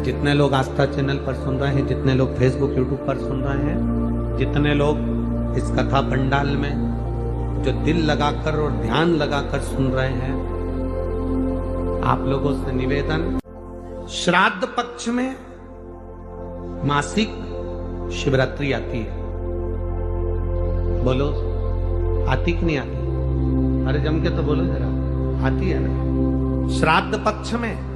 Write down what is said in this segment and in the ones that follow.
जितने लोग आस्था चैनल पर सुन रहे हैं, जितने लोग फेसबुक यूट्यूब पर सुन रहे हैं, जितने लोग इस कथा पंडाल में जो दिल लगाकर और ध्यान लगाकर सुन रहे हैं, आप लोगों से निवेदन, श्राद्ध पक्ष में मासिक शिवरात्रि आती है। बोलो, आती कि नहीं आती? अरे जम के तो बोलो जरा, आती है ना? श्राद्ध पक्ष में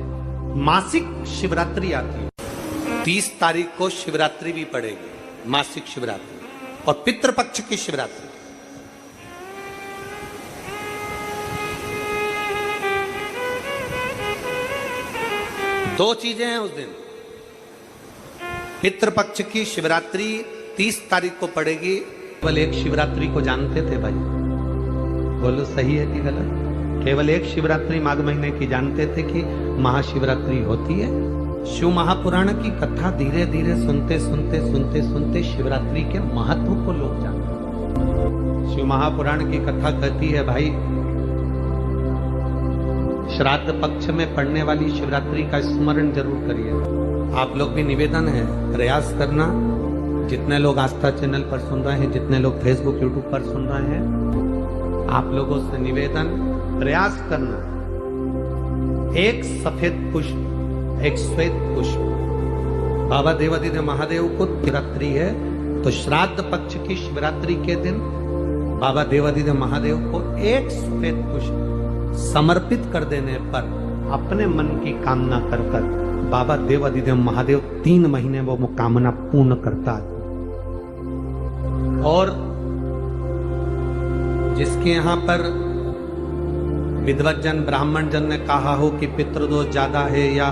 मासिक शिवरात्रि आती है। 30 तारीख को शिवरात्रि भी पड़ेगी, मासिक शिवरात्रि, और पितृपक्ष की शिवरात्रि। दो चीजें हैं उस दिन। पितृपक्ष की शिवरात्रि 30 तारीख को पड़ेगी। केवल एक शिवरात्रि को जानते थे भाई, बोलो सही है कि गलत? केवल एक शिवरात्रि माघ महीने की जानते थे कि महाशिवरात्रि होती है। शिव महापुराण की कथा धीरे धीरे सुनते सुनते शिवरात्रि के महत्व को लोग जानते। शिव महापुराण की कथा कहती है भाई, श्राद्ध पक्ष में पड़ने वाली शिवरात्रि का स्मरण जरूर करिए। आप लोग भी निवेदन है, प्रयास करना, जितने लोग आस्था चैनल पर सुन रहे हैं, जितने लोग फेसबुक यूट्यूब पर सुन रहे हैं, आप लोगों से निवेदन, प्रयास करना, एक सफेद पुष्प, एक श्वेत पुष्प, बाबा देवादिदेव महादेव को शिवरात्रि है, तो श्राद्ध पक्ष की शिवरात्रि के दिन बाबा देवादिदेव महादेव को एक श्वेत पुष्प समर्पित कर देने पर अपने मन की कामना कर बाबा देवादिदेव महादेव 3 महीने वो कामना पूर्ण करता है। और जिसके यहाँ पर विद्वत जन, ब्राह्मण जन ने कहा हो कि पितृदोष ज्यादा है, या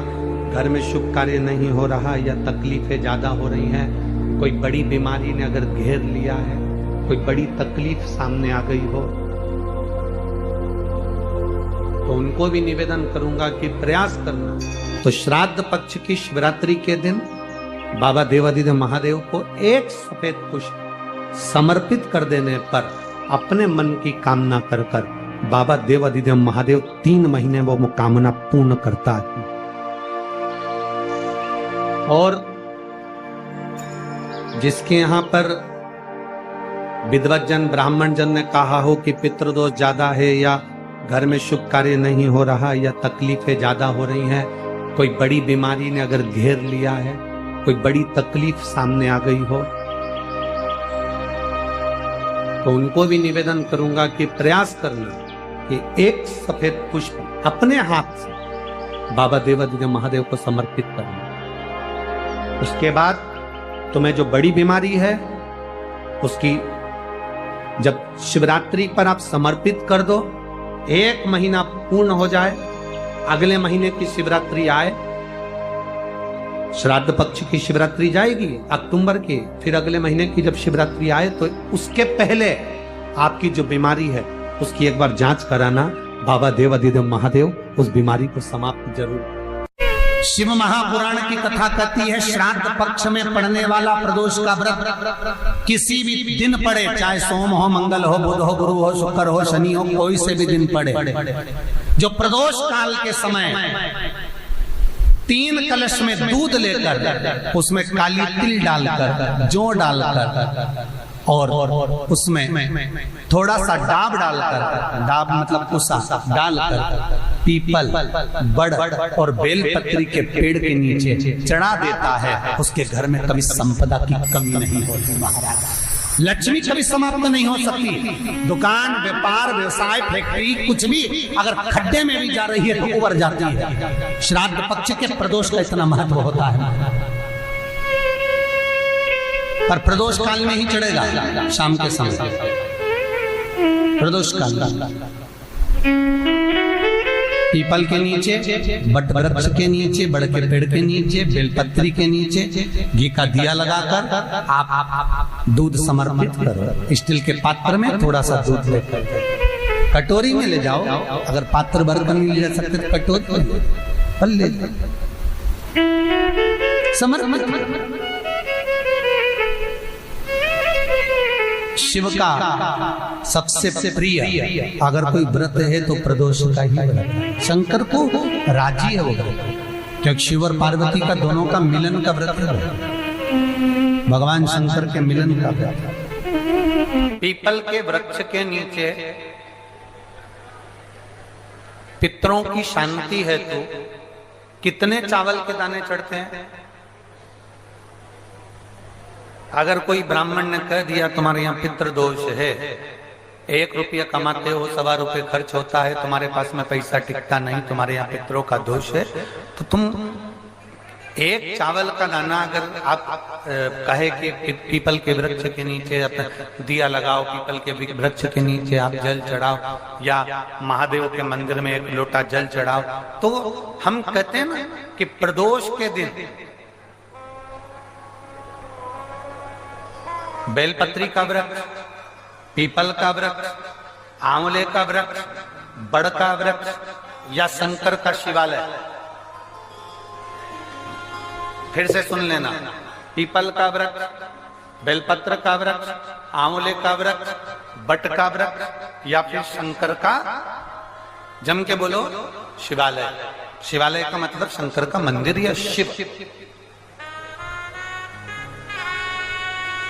घर में शुभ कार्य नहीं हो रहा, या तकलीफें ज्यादा हो रही हैं, कोई बड़ी बीमारी ने अगर घेर लिया है, कोई बड़ी तकलीफ सामने आ गई हो, तो उनको भी निवेदन करूंगा कि प्रयास करना। तो श्राद्ध पक्ष की शिवरात्रि के दिन बाबा देवादिदेव महादेव को एक सफेद पुष्प समर्पित कर देने पर अपने मन की कामना कर बाबा देवादिदेव महादेव 3 महीने वो कामना पूर्ण करता है। और जिसके यहाँ पर विद्वत जन, ब्राह्मण जन ने कहा हो कि पितृदोष ज्यादा है, या घर में शुभ कार्य नहीं हो रहा, या तकलीफें ज्यादा हो रही हैं, कोई बड़ी बीमारी ने अगर घेर लिया है, कोई बड़ी तकलीफ सामने आ गई हो, तो उनको भी निवेदन करूंगा कि प्रयास करना कि एक सफेद पुष्प अपने हाथ से बाबा देवादिदेव महादेव को समर्पित करना। उसके बाद तुम्हें जो बड़ी बीमारी है उसकी जब शिवरात्रि पर आप समर्पित कर दो, 1 महीना पूर्ण हो जाए, अगले महीने की शिवरात्रि आए, श्राद्ध पक्ष की शिवरात्रि जाएगी अक्टूबर की, फिर अगले महीने की जब शिवरात्रि आए तो उसके पहले आपकी जो बीमारी है उसकी एक बार जांच कराना। बाबा देवादिदेव महादेव उस बीमारी को समाप्त जरूर। शिव महापुराण की कथा कहती है, श्राद्ध पक्ष में पड़ने वाला प्रदोष का व्रत किसी भी दिन पड़े, चाहे सोम हो, मंगल हो, बुध हो, गुरु हो, शुक्र हो, शनि हो, कोई से भी दिन पड़े, जो प्रदोष काल के समय 3 कलश में दूध लेकर उसमें काली तिल डालकर, जौ डालकर, और उसमें थोड़ा सा डाब डालकर, डाब मतलब कुसा डालकर, पीपल, बड़ और बेलपत्री के पेड़ के नीचे चढ़ा देता है, उसके घर में कभी संपदा की कमी नहीं होती महाराज। लक्ष्मी कभी समाप्त नहीं हो सकती। दुकान, व्यापार, व्यवसाय, फैक्ट्री, कुछ भी अगर खड्डे में भी जा रही है तो उबर जाती है। श्राद्ध पक्ष के प्रदोष का इतना महत्व होता है, पर प्रदोष काल में ही चढ़ेगा, शाम के समय प्रदोष काल। पीपल के नीचे, बट वृक्ष के नीचे, बड़ के पेड़ के नीचे, बेलपत्री के नीचे घी का दिया लगाकर आप दूध समर्पित करो। स्टील के पात्र में थोड़ा सा दूध लेकर कटोरी में ले जाओ, अगर पात्र भर कर नहीं ले सकते तो कटोरी पर ले जाओ, समर्पित। शिव का सबसे प्रिय अगर कोई व्रत है तो प्रदोष का ही व्रत है। शंकर को राजी है वो व्रत, क्योंकि शिव और पार्वती का दोनों का मिलन का व्रत है, भगवान शंकर के मिलन का व्रत है। पीपल के वृक्ष के नीचे पितरों की शांति है तो कितने चावल के दाने चढ़ते हैं? अगर कोई ब्राह्मण ने कह दिया तुम्हारे यहाँ पितृ दोष है, 1 रुपया कमाते हो, 1.25 रुपये खर्च होता है, तुम्हारे पास में पैसा टिकता नहीं, तुम्हारे यहाँ पितरों का दोष है, तो तुम एक चावल का दाना अगर आप कहे कि पीपल के वृक्ष के नीचे दिया लगाओ, पीपल के वृक्ष के नीचे आप जल चढ़ाओ, या महादेव के मंदिर में 1 लोटा जल चढ़ाओ, तो हम कहते हैं ना कि प्रदोष के दिन बेलपत्री का वृक्ष, पीपल का वृक्ष, आंवले का वृक्ष, बड़ का वृक्ष या शंकर का शिवालय, फिर से सुन लेना, पीपल का वृक्ष, बेलपत्र का वृक्ष, आंवले का वृक्ष, बट का वृक्ष या फिर शंकर का, जम के बोलो, शिवालय। शिवालय का मतलब शंकर का मंदिर या शिव।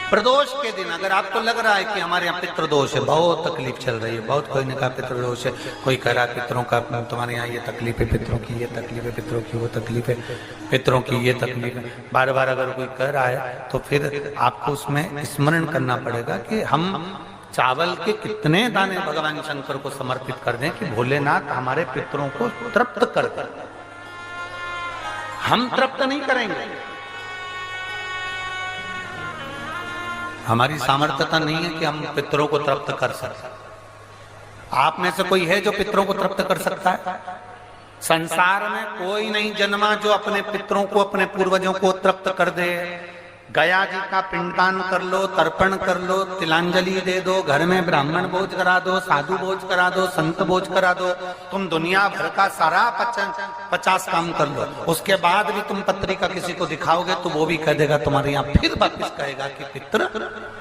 प्रदोष के दिन अगर आपको लग रहा है कि हमारे यहाँ पितृदोष है, बहुत तकलीफ चल रही है, बहुत कोई ने कहा पितृदोष है, कोई कह रहा है पितरों का, तुम्हारे यहाँ ये तकलीफ है, पितरों की ये तकलीफ है, पितरों की वो तकलीफ है, पितरों की ये तकलीफ है, बार बार अगर कोई कह रहा है तो फिर आपको उसमें स्मरण करना पड़ेगा कि हम चावल के कितने दाने भगवान शंकर को समर्पित कर दें कि भोलेनाथ हमारे पितरों को तृप्त कर दें। हम तृप्त नहीं करेंगे, हमारी सामर्थ्यता नहीं है कि हम पितरों को तृप्त कर सकते। आप में से कोई है जो पितरों को तृप्त कर सकता है? संसार में कोई नहीं जन्मा जो अपने पितरों को, अपने पूर्वजों को तृप्त कर दे। गया जी का पिंडदान कर लो, तर्पण कर लो, तिलांजलि दे दो, घर में ब्राह्मण भोज करा दो, साधु भोज करा दो, संत भोज करा दो, तुम दुनिया भर का सारा 50 काम कर लो, उसके बाद भी तुम पत्रिका किसी को दिखाओगे तो वो भी कह देगा तुम्हारे यहाँ, फिर वापिस कहेगा कि पितृ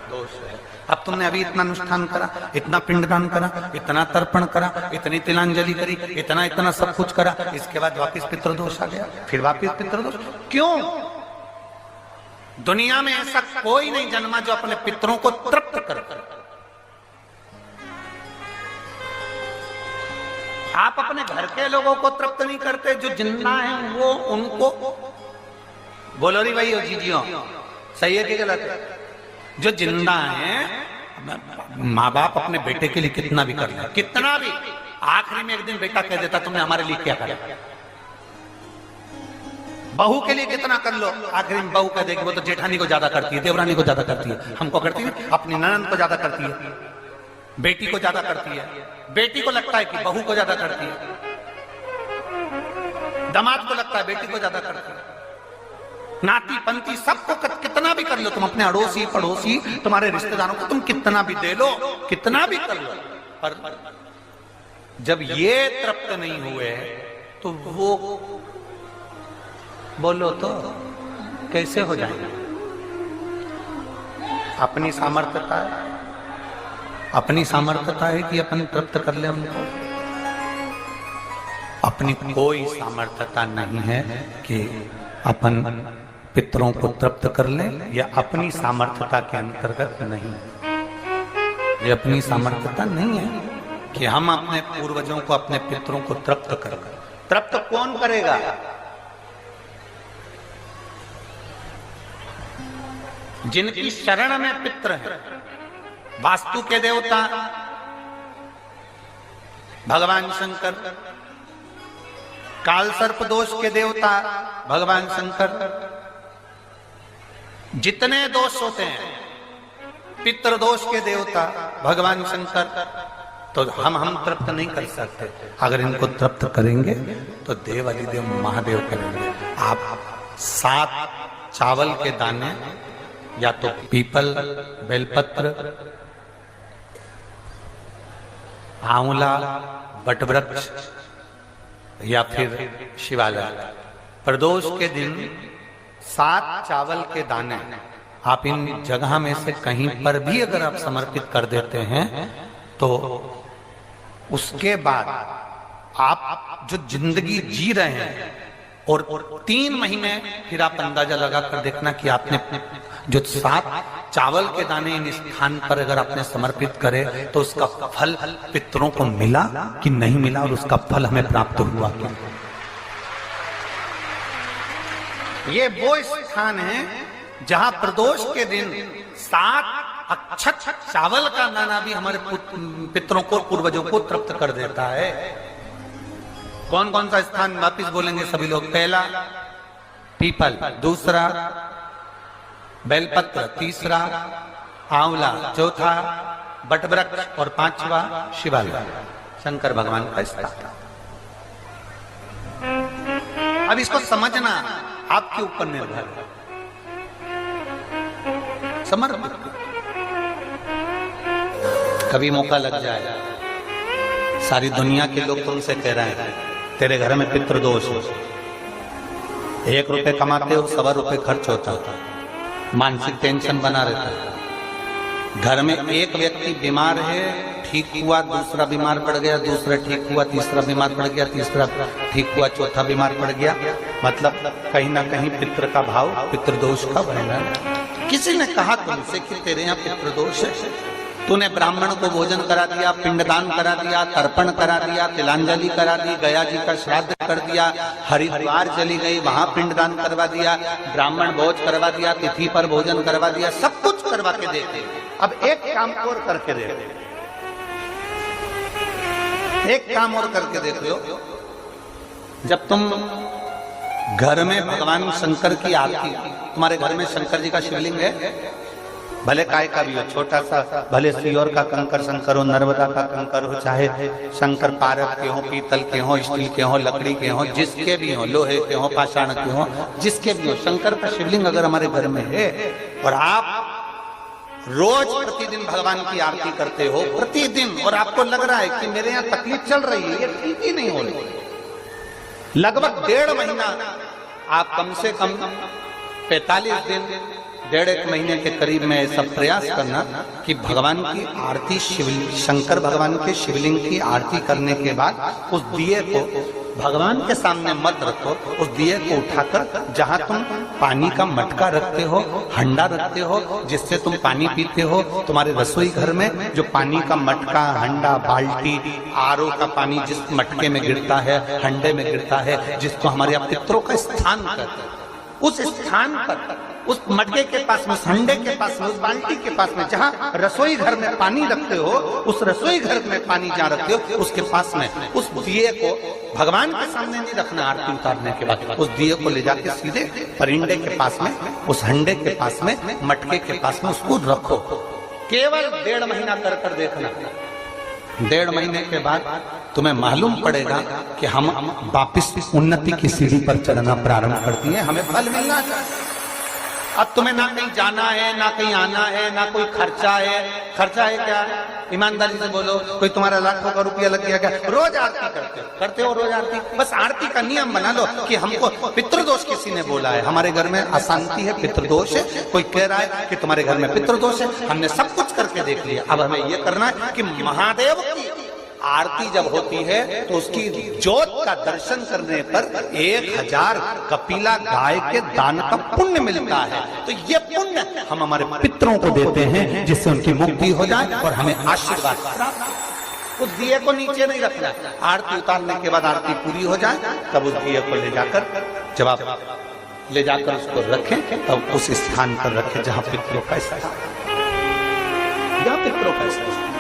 दोष है। अब तुमने अभी इतना अनुष्ठान करा, इतना पिंडदान करा, इतना तर्पण करा, इतनी तिलांजलि करी, इतना सब कुछ करा, इसके बाद वापिस पितृदोष आ गया, फिर वापिस पितृदोष। क्यों? दुनिया में ऐसा कोई नहीं जन्मा जो अपने पितरों को तृप्त कर। आप अपने घर के लोगों को तृप्त नहीं करते, जो जिंदा हैं वो उनको बोलो री भाई जीजियो, सही है कि गलत है? जो जिंदा हैं, माँ बाप अपने बेटे के लिए कितना भी कर ले, कितना भी, आखिरी में एक दिन बेटा कह देता तुमने हमारे लिए क्या करा। बहू के लिए कितना कर लो, आखिरी में बहू कह देगी वो तो जेठानी को ज्यादा करती है, देवरानी को ज्यादा करती है, हमको करती है, अपनी ननद को ज्यादा करती है, बेटी को ज्यादा करती है, बेटी को लगता है कि बहू को ज्यादा करती है, दामाद को लगता है बेटी को ज्यादा करती है, नाती पंती सबको कितना भी कर लो तुम, अपने अड़ोसी पड़ोसी तुम्हारे रिश्तेदारों को तुम कितना भी दे लो, कितना भी कर लो, पर जब ये तृप्त नहीं हुए तो वो बोलो तो कैसे हो जाएगा? अपनी सामर्थ्यता है, अपनी सामर्थ्यता है कि अपन तृप्त कर ले उनको, अपनी कोई सामर्थ्यता नहीं है कि अपन पितरों को तृप्त कर ले, या अपनी सामर्थ्यता के अंतर्गत नहीं, ये अपनी सामर्थ्यता नहीं है कि हम अपने पूर्वजों को, अपने पितरों को तृप्त कर। तृप्त कौन करेगा? जिनकी शरण में पितृ है, वास्तु के देवता भगवान शंकर, काल सर्प दोष के देवता भगवान शंकर, जितने दोष होते हैं पितृ दोष के देवता भगवान शंकर, तो हम तृप्त नहीं कर सकते। अगर इनको तृप्त करेंगे तो देव अधिदेव महादेव करेंगे। आप 7 चावल के दाने, या तो पीपल, बेलपत्र, आंवला, बटवृक्ष या फिर शिवालय, प्रदोष के दिन 7 चावल के दाने आप इन जगह में से कहीं पर भी अगर आप समर्पित कर देते हैं तो उसके बाद आप जो जिंदगी जी रहे हैं और 3 महीने फिर आप अंदाजा लगा कर देखना कि आपने जो 7 चावल के दाने इन स्थान पर अगर आपने समर्पित करे तो उसका फल पितरों को मिला कि नहीं मिला, और उसका फल हमें प्राप्त हुआ कि ये वो स्थान है जहां प्रदोष के दिन 7 अक्षत चावल का दाना भी हमारे पितरों को, पूर्वजों को तृप्त कर देता है। कौन कौन सा स्थान वापिस बोलेंगे सभी लोग? पहला पीपल, दूसरा बेलपत्र, तीसरा आंवला, चौथा बटवृक्ष और 5वां शिवालय, शंकर भगवान का स्थान। अब इसको समझना आपके ऊपर निर्भर है। समर्पित कभी मौका लग जाए, सारी दुनिया के लोग तुमसे कह रहे हैं तेरे घर में पितृदोष है, 1 रुपए कमाते हो 1.25 रुपए खर्च होता है, मानसिक टेंशन बना रहता है। घर में एक व्यक्ति बीमार है, ठीक हुआ, दूसरा बीमार पड़ गया, दूसरा ठीक हुआ, तीसरा बीमार पड़ गया, तीसरा ठीक हुआ, चौथा बीमार पड़ गया, मतलब कहीं ना कहीं पितृ का भाव, पितृदोष का वर्णन। किसी ने कहा तुमसे कि तेरे यहाँ पितृदोष है, तूने ब्राह्मण को भोजन करा दिया, पिंडदान करा दिया, तर्पण करा दिया, तिलांजलि करा दी, गया जी का श्राद्ध कर दिया, हरिद्वार चली गई, वहां पिंडदान करवा दिया, ब्राह्मण भोज करवा दिया, तिथि पर भोजन करवा दिया, सब कुछ करवा के देते। अब एक काम और करके दे, एक काम और करके देख लो। जब तुम घर में भगवान शंकर की आरती, तुम्हारे घर में शंकर जी का शिवलिंग है, भले काय का भी हो, छोटा सा, भले सियोर का कंकर शंकर हो, नर्मदा का कंकर हो, चाहे शंकर पारक के हो, पीतल के हो, स्टील के हो, लकड़ी के हो, जिसके भी हो, लोहे के हो, पाषाण के हो, जिसके भी हो, शंकर का शिवलिंग अगर हमारे घर में है और आप रोज प्रतिदिन भगवान की आरती करते हो, प्रतिदिन, और आपको लग रहा है कि मेरे यहाँ तकलीफ चल रही है, ये ठीक ही नहीं हो रही, लगभग 1.5 महीना आप कम से कम 45 दिन, 1.5 महीने के करीब में ऐसा प्रयास करना कि भगवान की आरती, शंकर भगवान के शिवलिंग की आरती करने के बाद उस दिए को भगवान के सामने मत रखो, उस दिए को उठाकर जहां तुम पानी का मटका रखते हो, हंडा रखते हो, जिससे तुम पानी पीते हो, तुम्हारे रसोई घर में जो पानी का मटका, हंडा, बाल्टी, आरओ का पानी जिस मटके में गिरता है, हंडे में गिरता है, जिसको हमारे पितरों का स्थान कहते हैं, उस स्थान पर, उस मटके के पास में, हंडे के पास में, उस बाल्टी के पास में, जहां रसोई घर में पानी रखते हो, उस रसोई घर में पानी जहां रखते हो, उसके पास में उस दिए को भगवान के सामने नहीं रखना। आरती उतारने के बाद उस दिए को ले जाके सीधे परिंडे के पास में, उस हंडे के पास में, मटके के पास में उसको रखो। केवल 1.5 महीना कर देखना। 1.5 महीने के बाद तुम्हें मालूम पड़ेगा कि हम वापिस उन्नति की सीढ़ी पर चढ़ना प्रारंभ कर दिए, हमें फल मिलना चाहिए। अब तुम्हें ना कहीं जाना है, ना कहीं आना है, ना कोई खर्चा है। खर्चा है क्या? ईमानदारी से बोलो, कोई तुम्हारा लाखों का रुपया लग गया क्या? रोज आरती करते हो रोज आरती। बस आरती का नियम बना लो कि हमको पितृदोष किसी ने बोला है, हमारे घर में अशांति है, पितृदोष है, कोई कह रहा है कि तुम्हारे घर में पितृदोष है, हमने सब कुछ करके देख लिया। अब हमें यह करना है कि महादेव की आरती जब होती है तो उसकी ज्योत का दर्शन करने पर 1000 कपिला गाय के दान का पुण्य मिलता है। तो ये पुण्य हम हमारे पितरों को देते हैं, जिससे उनकी मुक्ति हो जाए और हमें आशीर्वाद प्राप्त। उस दिए को नीचे नहीं रखना, आरती उतारने के बाद आरती पूरी हो जाए तब उस दिए को ले जाकर, जब आप ले जाकर उसको रखें तब उस स्थान पर रखें जहां पितरों का स्थान, जहां पितरों का स्थान।